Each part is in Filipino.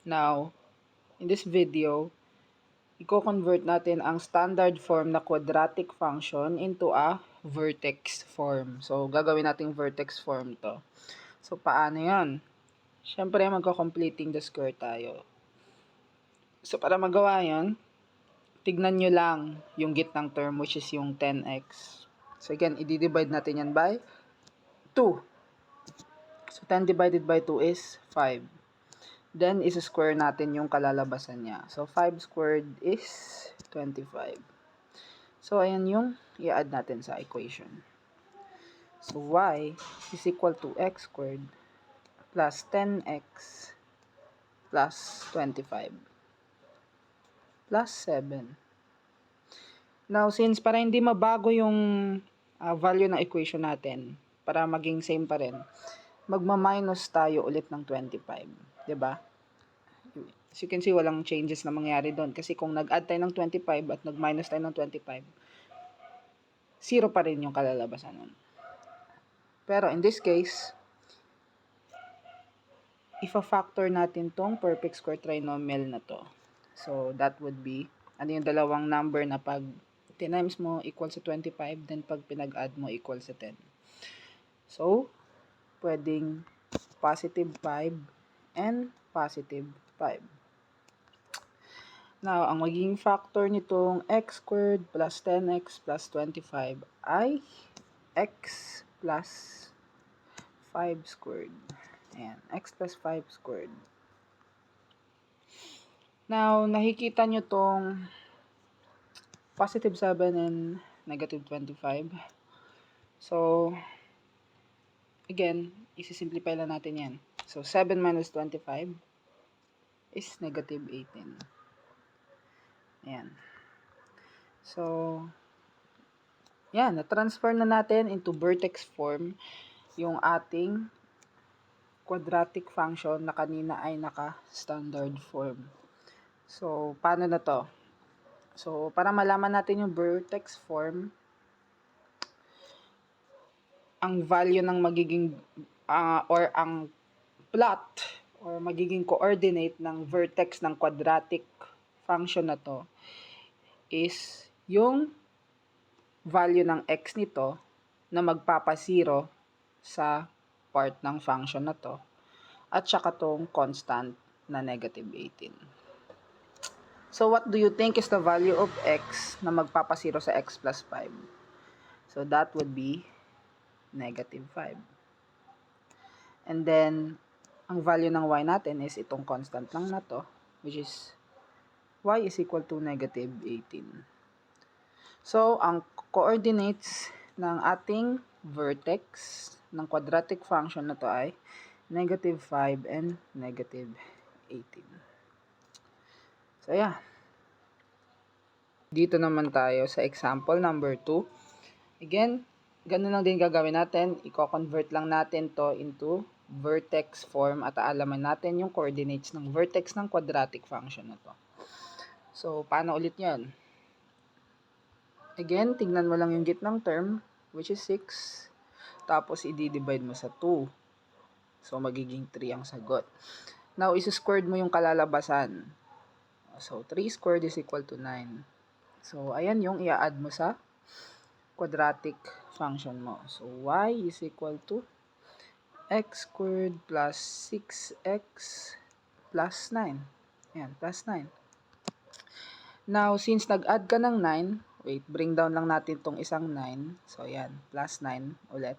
Now, in this video, i-convert natin ang standard form na quadratic function into a vertex form. So, gagawin nating vertex form to. So, paano yon? Siyempre, magko-completing the square tayo. So, para magawa yon, tignan nyo lang yung gitnang term which is yung 10x. So, again, i-divide natin yan by 2. So, 10 divided by 2 is 5. Then, isa-square natin yung kalalabasan niya. So, 5 squared is 25. So, ayan yung i-add natin sa equation. So, y is equal to x squared plus 10x plus 25 plus 7. Now, since para hindi mabago yung value ng equation natin, para maging same pa rin, magma-minus tayo ulit ng 25. 'Di ba? As you can see, walang changes na mangyari doon. Kasi kung nag-add tayo ng 25 at nag-minus tayo ng 25, 0 pa rin yung kalalabasan nun. Pero in this case, ifa-factor natin tong perfect square trinomial na to. So, that would be, ano yung dalawang number na pag times mo equal sa 25, then pag pinag-add mo equal sa 10. So, pwedeng positive 5 and positive 5. Now, ang magiging factor nitong x squared plus 10x plus 25 ay x plus 5 squared. Ayan, x plus 5 squared. Now, nakikita nyo tong positive 7 and negative 25. So, again, isi-simplify lang natin yan. So, 7 minus 25 is negative 18. Ayan. So, yan, na-transfer na natin into vertex form yung ating quadratic function na kanina ay naka-standard form. So, paano na to? So, para malaman natin yung vertex form, ang value ng magiging or ang plot or magiging coordinate ng vertex ng quadratic function na to is yung value ng x nito na magpapa-0 sa part ng function na to at saka tong constant na negative 18. So, what do you think is the value of x na magpapa-0 sa x plus 5? So, that would be negative 5. And then, ang value ng y natin is itong constant lang na to, which is y is equal to negative 18. So, ang coordinates ng ating vertex ng quadratic function na to ay negative 5 and negative 18. So, yeah. Dito naman tayo sa example number 2. Again, ganun lang din gagawin natin. I-convert lang natin to into vertex form at aalaman natin yung coordinates ng vertex ng quadratic function na to. So, paano ulit yan? Again, tignan mo lang yung gitnang term, which is 6. Tapos, i-divide mo sa 2. So, magiging 3 ang sagot. Now, isa-squared mo yung kalalabasan. So, 3 squared is equal to 9. So, ayan yung i-add mo sa quadratic function mo. So, y is equal to x squared plus 6x plus 9. Ayan, plus 9. Now, since nag-add ka ng 9, wait, bring down lang natin tong isang 9. So, ayan, plus 9 ulit.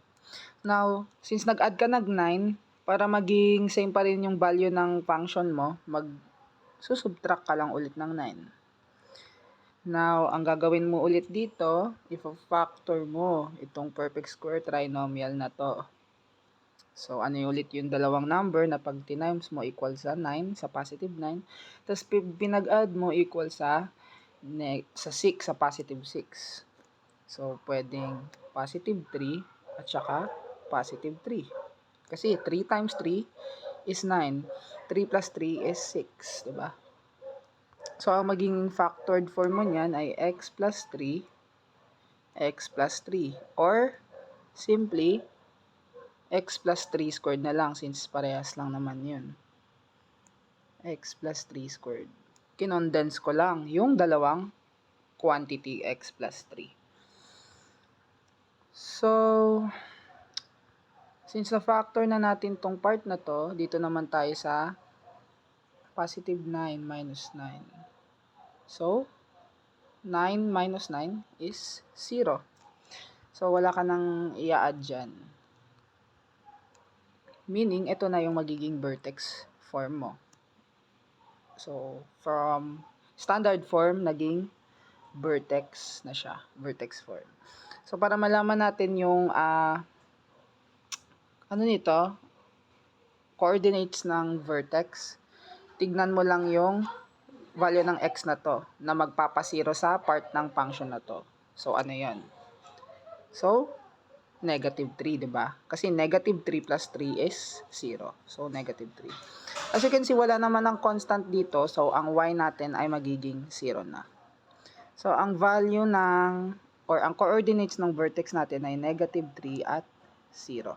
Now, since nag-add ka ng 9, para maging same pa rin yung value ng function mo, mag-subtract ka lang ulit ng 9. Now, ang gagawin mo ulit dito, if-factor mo itong perfect square trinomial na to. So, ano yung ulit yung dalawang number na pag times mo equal sa 9, sa positive 9. Tapos, pinag-add mo equal sa 6, sa positive 6. So, pwedeng positive 3 at saka positive 3. Kasi 3 times 3 is 9. 3 plus 3 is 6, diba? So, ang maging factored form mo niyan ay x plus 3, x plus 3. Or, simply, x plus 3 squared na lang since parehas lang naman yun. x plus 3 squared. Kinondense ko lang yung dalawang quantity x plus 3. So, since na-factor na natin tong part na to, dito naman tayo sa positive 9 minus 9. So, 9 minus 9 is 0. So, wala ka nang i-add dyan. Meaning, ito na yung magiging vertex form mo. So, from standard form, naging vertex na siya. Vertex form. So, para malaman natin yung, coordinates ng vertex, tignan mo lang yung value ng x na to, na magpapasiro sa part ng function na to. So, ano yan? So, negative 3, diba? Kasi negative 3 plus 3 is 0. So, negative 3. As you can see, wala naman ng constant dito. So, ang y natin ay magiging 0 na. So, ang value ng, or ang coordinates ng vertex natin ay negative 3 at 0.